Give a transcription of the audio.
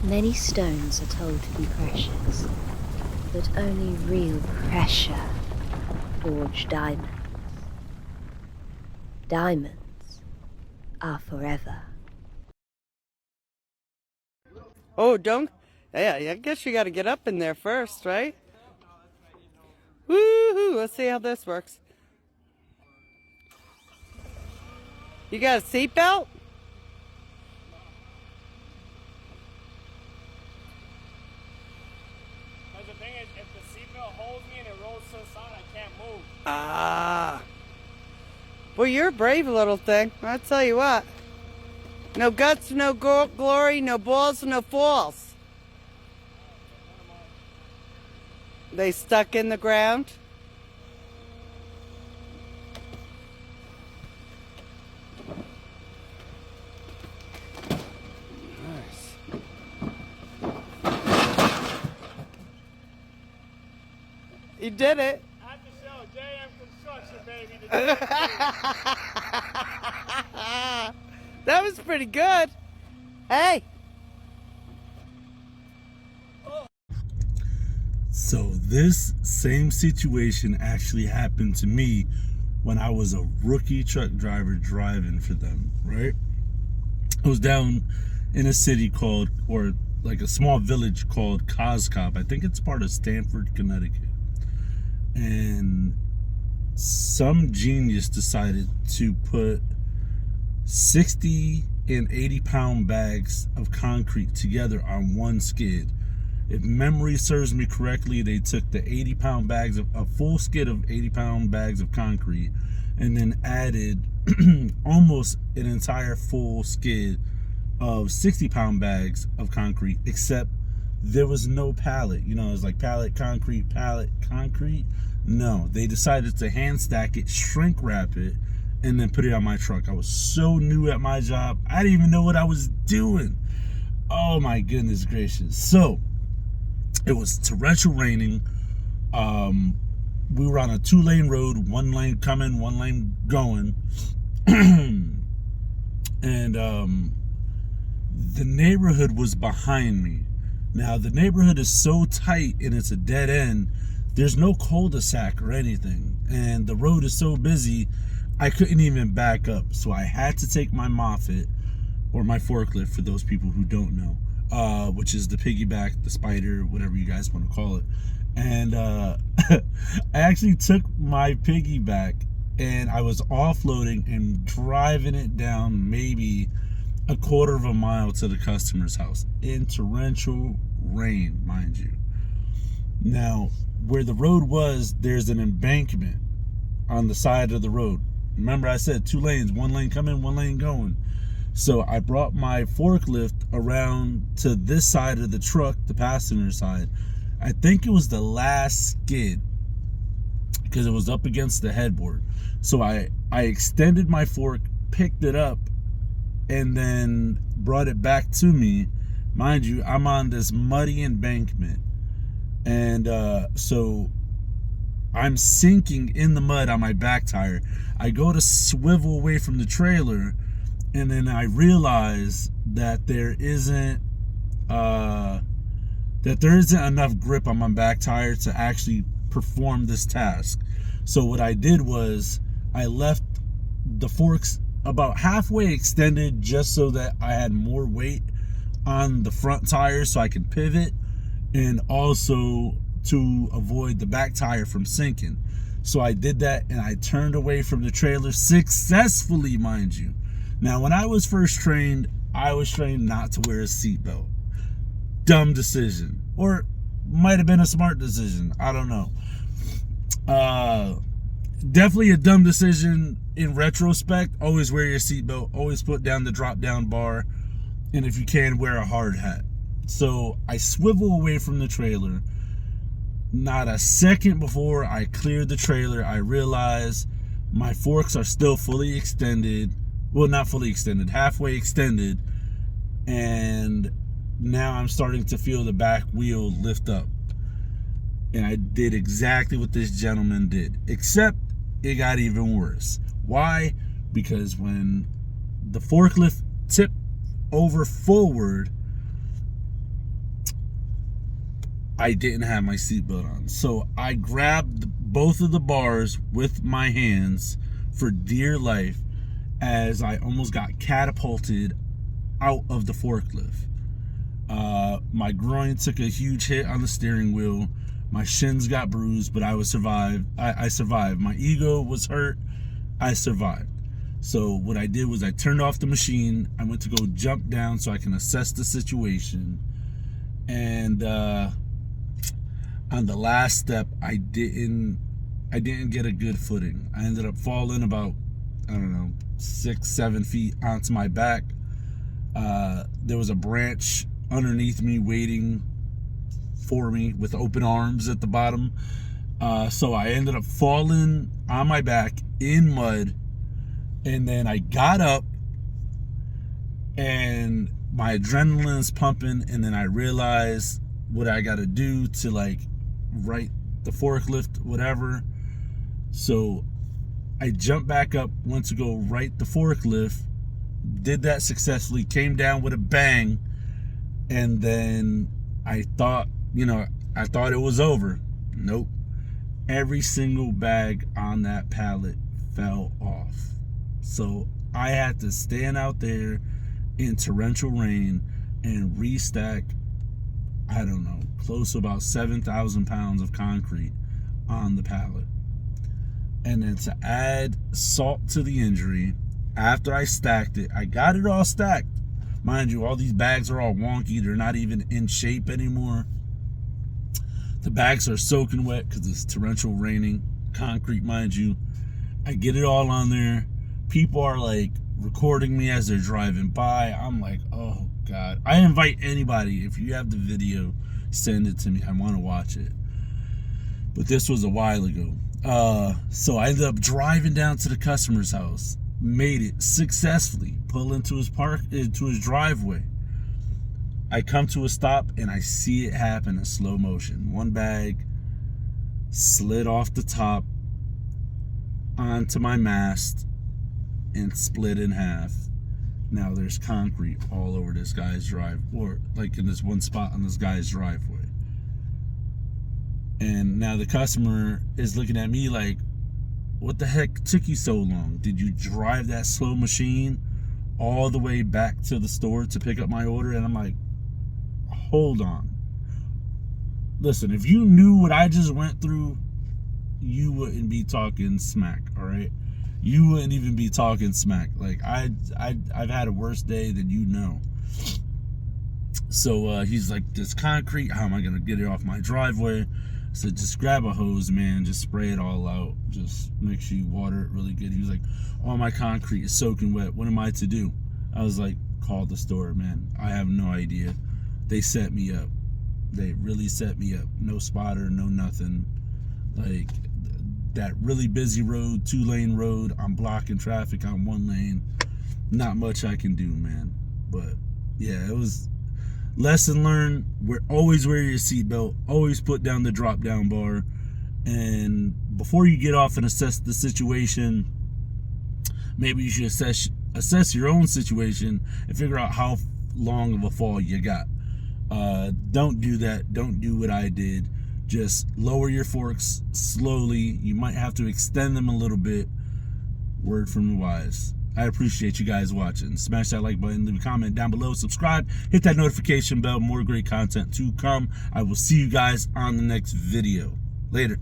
Many stones are told to be precious, but only real pressure forge diamonds. Diamonds are forever. Oh, don't. Yeah, I guess you got to get up in there first, right? Woohoo! Let's see how this works. You got a seatbelt? But the thing is, if the seatbelt holds me and it rolls to the side, I can't move. Ah. Well, you're a brave little thing. I'll tell you what. No guts, no glory, no balls, no falls. They stuck in the ground. Nice. You did it. I have to show JM Construction, baby. That was pretty good. Hey. So this same situation actually happened to me when I was a rookie truck driver driving for them, right? I was down in a city called, or like a small village called Coscob. I think it's part of Stamford, Connecticut. And some genius decided to put 60 and 80 pound bags of concrete together on one skid. If memory serves me correctly, they took the 80 pound bags of a full skid of 80 pound bags of concrete and then added almost an entire full skid of 60 pound bags of concrete, except there was no pallet. You know, it's like pallet, concrete. No, they decided to hand stack it, shrink wrap it, and then put it on my truck. I was so new at my job, I didn't even know what I was doing. Oh my goodness gracious. So it was torrential raining. We were on a 2-lane road, 1 lane coming, 1 lane going. And the neighborhood was behind me. Now the neighborhood is so tight and it's a dead end, there's no cul-de-sac or anything, and the road is so busy I couldn't even back up. So I had to take my Moffat, or my forklift for those people who don't know, which is the piggyback, the spider, whatever you guys want to call it. And I actually took my piggyback and I was offloading and driving it down maybe a quarter of a mile to the customer's house in torrential rain, mind you. Now, where the road was, there's an embankment on the side of the road. Remember I said 2 lanes, 1 lane coming, 1 lane going. So I brought my forklift around to this side of the truck, the passenger side. I think it was the last skid because it was up against the headboard. So I extended my fork, picked it up, and then brought it back to me. Mind you, I'm on this muddy embankment. And so I'm sinking in the mud on my back tire. I go to swivel away from the trailer, and then I realize that there isn't enough grip on my back tire to actually perform this task. So what I did was I left the forks about halfway extended just so that I had more weight on the front tire so I could pivot, and also to avoid the back tire from sinking. So I did that and I turned away from the trailer successfully, mind you. Now, when I was first trained, I was trained not to wear a seatbelt. Dumb decision, or might have been a smart decision, I don't know. Definitely a dumb decision in retrospect. Always wear your seatbelt, always put down the drop down bar, and if you can, wear a hard hat. So I swivel away from the trailer. Not a second before I cleared the trailer, I realized my forks are still fully extended. Well, not fully extended, halfway extended. And now I'm starting to feel the back wheel lift up. And I did exactly what this gentleman did, except it got even worse. Why? Because when the forklift tipped over forward, I didn't have my seatbelt on. So I grabbed both of the bars with my hands for dear life as I almost got catapulted out of the forklift. My groin took a huge hit on the steering wheel. My shins got bruised, but I survived. I survived. My ego was hurt. I survived. So what I did was I turned off the machine. I went to go jump down so I can assess the situation. And on the last step, I didn't get a good footing. I ended up falling about, I don't know, 6-7 feet onto my back. There was a branch underneath me waiting for me with open arms at the bottom. So I ended up falling on my back in mud, and then I got up and my adrenaline's pumping, and then I realized what I got to do to like right the forklift, whatever. So I jumped back up, went to go right the forklift, did that successfully, came down with a bang, and then I thought it was over. Nope. Every single bag on that pallet fell off. So I had to stand out there in torrential rain and restack, I don't know, close to about 7,000 pounds of concrete on the pallet. And then to add salt to the injury, after I stacked it, I got it all stacked. Mind you, all these bags are all wonky. They're not even in shape anymore. The bags are soaking wet because it's torrential raining. Concrete, mind you. I get it all on there. People are like recording me as they're driving by. I'm like, oh God. I invite anybody, if you have the video, send it to me. I want to watch it. But this was a while ago. So I ended up driving down to the customer's house. Made it successfully. Pull into his driveway. I come to a stop and I see it happen in slow motion. One bag slid off the top onto my mast and split in half. Now there's concrete all over this guy's drive, or like in this one spot on this guy's driveway. And now the customer is looking at me like, what the heck took you so long? Did you drive that slow machine all the way back to the store to pick up my order? And I'm like, hold on. Listen, if you knew what I just went through, you wouldn't be talking smack, all right? You wouldn't even be talking smack. Like, I've had a worse day than you know. So he's like, this concrete, how am I going to get it off my driveway? I said, just grab a hose, man. Just spray it all out. Just make sure you water it really good. He was like, all my concrete is soaking wet. What am I to do? I was like, call the store, man. I have no idea. They set me up. They really set me up. No spotter, no nothing. Like, that really busy road, 2-lane road, I'm blocking traffic on 1 lane. Not much I can do, man. But yeah, it was lesson learned. Always wear your seatbelt. Always put down the drop down bar. And before you get off and assess the situation, maybe you should assess your own situation and figure out how long of a fall you got. Don't do that. Don't do what I did. Just lower your forks slowly. You might have to extend them a little bit. Word from the wise. I appreciate you guys watching. Smash that like button, leave a comment down below, subscribe, hit that notification bell. More great content to come. I will see you guys on the next video. Later.